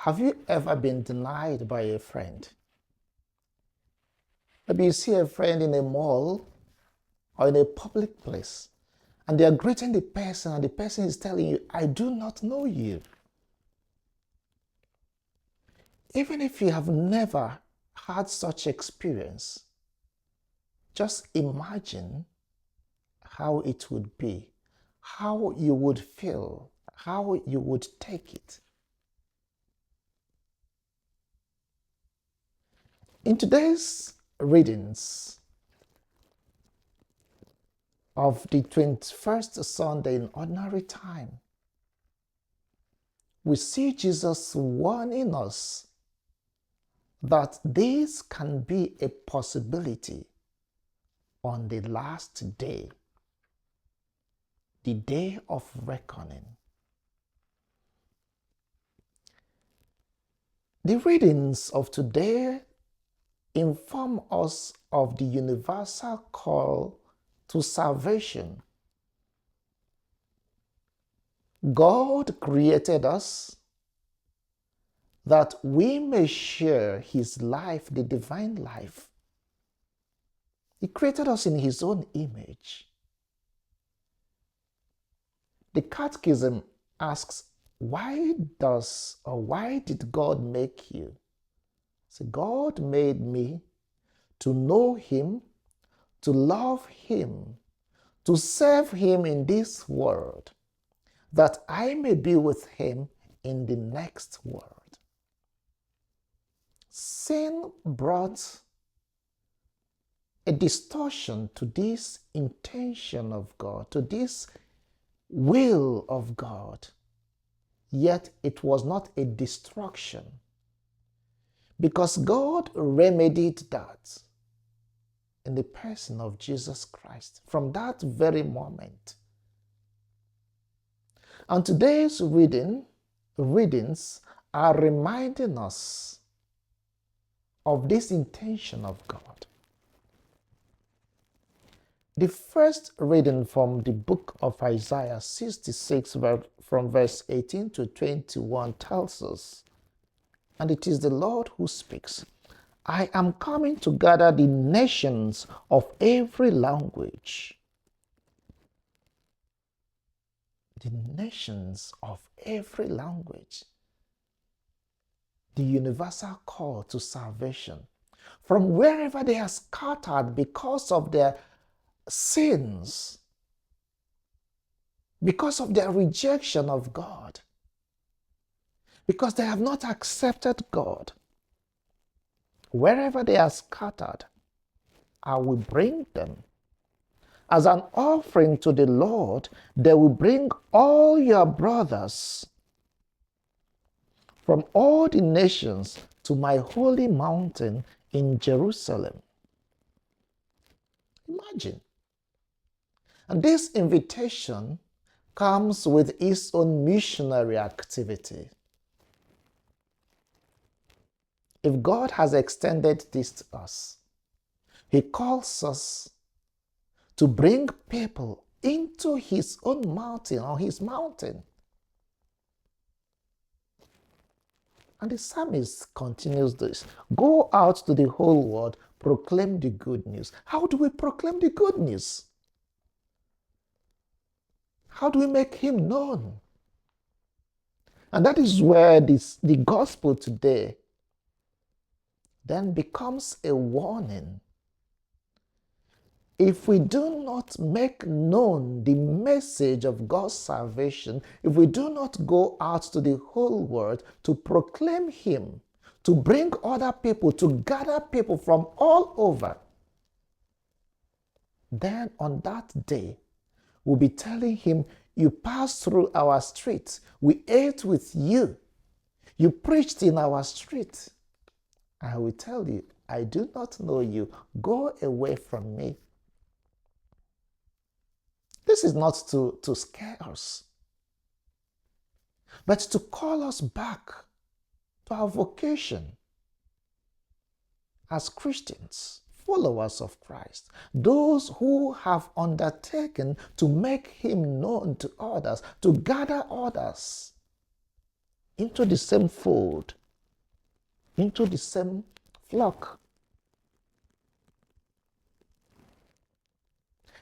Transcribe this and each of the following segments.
Have you ever been denied by a friend? Maybe you see a friend in a mall or in a public place, and they are greeting the person, and the person is telling you, I do not know you. Even if you have never had such experience, just imagine how it would be, how you would feel, how you would take it. In today's readings of the 21st Sunday in Ordinary Time, we see Jesus warning us that this can be a possibility on the last day, the day of reckoning. The readings of today inform us of the universal call to salvation. God created us that we may share His life, the divine life. He created us in His own image. The Catechism asks, why did God make you? So God made me to know Him, to love Him, to serve Him in this world, that I may be with Him in the next world. Sin brought a distortion to this intention of God, to this will of God. Yet it was not a destruction, because God remedied that in the person of Jesus Christ from that very moment. And today's readings are reminding us of this intention of God. The first reading from the book of Isaiah 66 from verse 18 to 21 tells us, and it is the Lord who speaks, I am coming to gather the nations of every language. The nations of every language. The universal call to salvation. From wherever they are scattered because of their sins, because of their rejection of God, because they have not accepted God. Wherever they are scattered, I will bring them. As an offering to the Lord, they will bring all your brothers from all the nations to my holy mountain in Jerusalem. Imagine. And this invitation comes with its own missionary activity. If God has extended this to us, He calls us to bring people into His own mountain, or His mountain. And the psalmist continues this. Go out to the whole world, proclaim the good news. How do we proclaim the good news? How do we make Him known? And that is where the gospel today then becomes a warning. If we do not make known the message of God's salvation, if we do not go out to the whole world to proclaim Him, to bring other people, to gather people from all over, then on that day, we'll be telling Him, you passed through our street, we ate with you, you preached in our street. I will tell you, I do not know you, go away from me. This is not to scare us, but to call us back to our vocation as Christians, followers of Christ, those who have undertaken to make Him known to others, to gather others into the same fold into the same flock.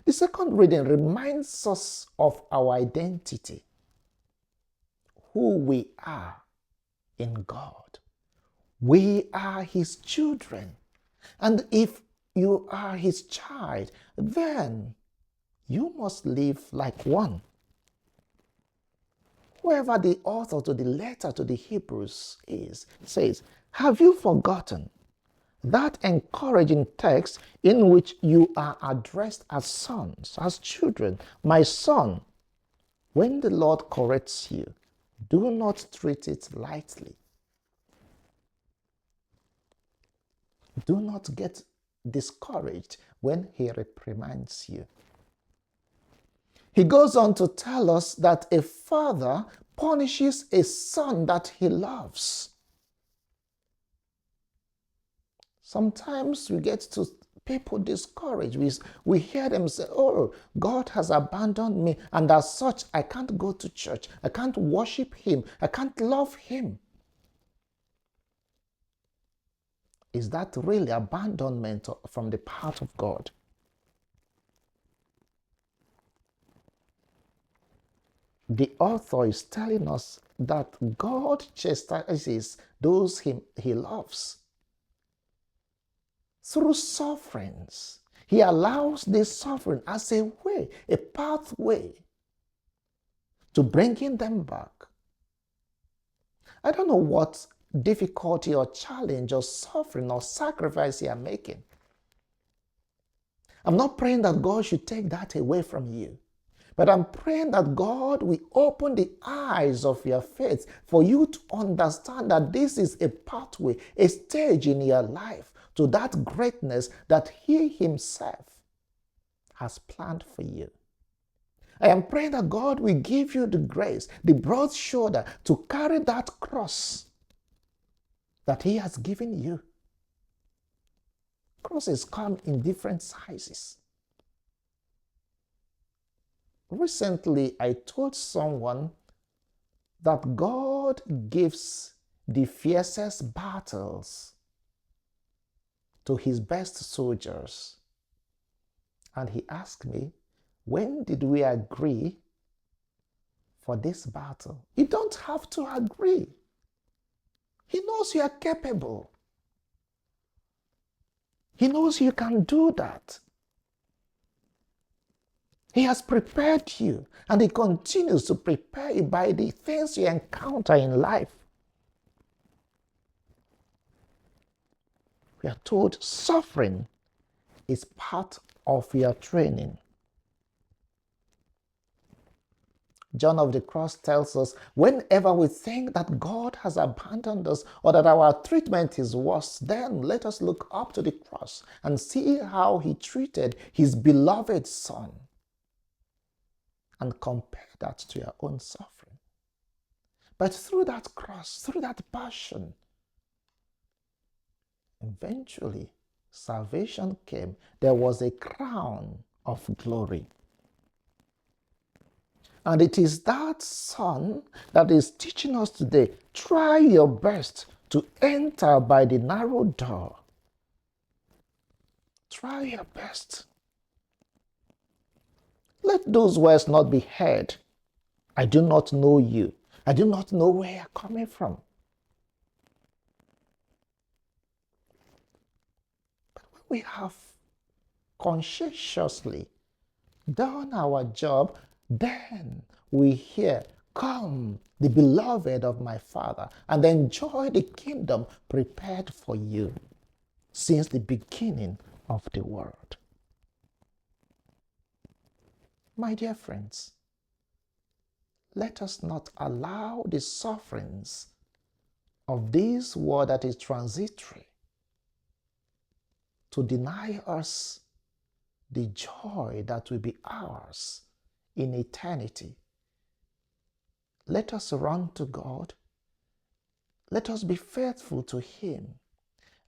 The second reading reminds us of our identity, who we are in God. We are His children. And if you are His child, then you must live like one. Whoever the author to the letter to the Hebrews is, says, have you forgotten that encouraging text in which you are addressed as sons, as children? My son, when the Lord corrects you, do not treat it lightly. Do not get discouraged when He reprimands you. He goes on to tell us that a father punishes a son that he loves. Sometimes we get to people discouraged. We hear them say, oh, God has abandoned me, and as such, I can't go to church. I can't worship Him. I can't love Him. Is that really abandonment from the part of God? The author is telling us that God chastises those He loves through sufferings. He allows this suffering as a way, a pathway to bringing them back. I don't know what difficulty or challenge or suffering or sacrifice you are making. I'm not praying that God should take that away from you. But I'm praying that God will open the eyes of your faith for you to understand that this is a pathway, a stage in your life to that greatness that He Himself has planned for you. I am praying that God will give you the grace, the broad shoulder to carry that cross that He has given you. Crosses come in different sizes. Recently, I told someone that God gives the fiercest battles to His best soldiers. And he asked me, when did we agree for this battle? You don't have to agree. He knows you are capable. He knows you can do that. He has prepared you, and He continues to prepare you by the things you encounter in life. We are told suffering is part of your training. John of the Cross tells us, whenever we think that God has abandoned us or that our treatment is worse, then let us look up to the cross and see how He treated His beloved Son and compare that to your own suffering. But through that cross, through that passion, eventually salvation came. There was a crown of glory. And it is that Son that is teaching us today, try your best to enter by the narrow door. Try your best. Let those words not be heard. I do not know you. I do not know where you're coming from. But when we have conscientiously done our job, then we hear, come, the beloved of my Father, and enjoy the kingdom prepared for you since the beginning of the world. My dear friends, let us not allow the sufferings of this world that is transitory to deny us the joy that will be ours in eternity. Let us run to God. Let us be faithful to Him.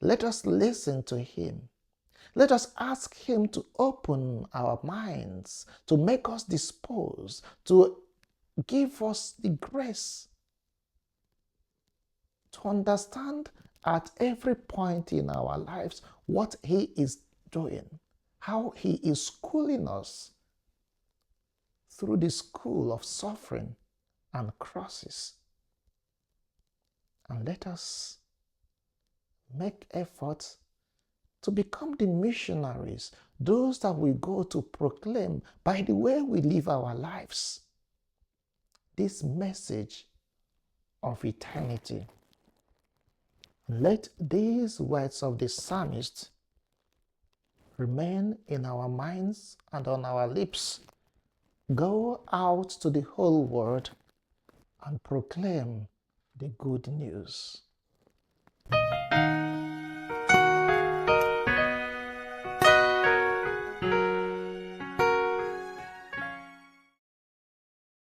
Let us listen to Him. Let us ask Him to open our minds, to make us disposed, to give us the grace to understand at every point in our lives what He is doing, how He is schooling us through the school of suffering and crosses. And let us make efforts to become the missionaries, those that we go to proclaim by the way we live our lives this message of eternity. Let these words of the psalmist remain in our minds and on our lips. Go out to the whole world and proclaim the good news.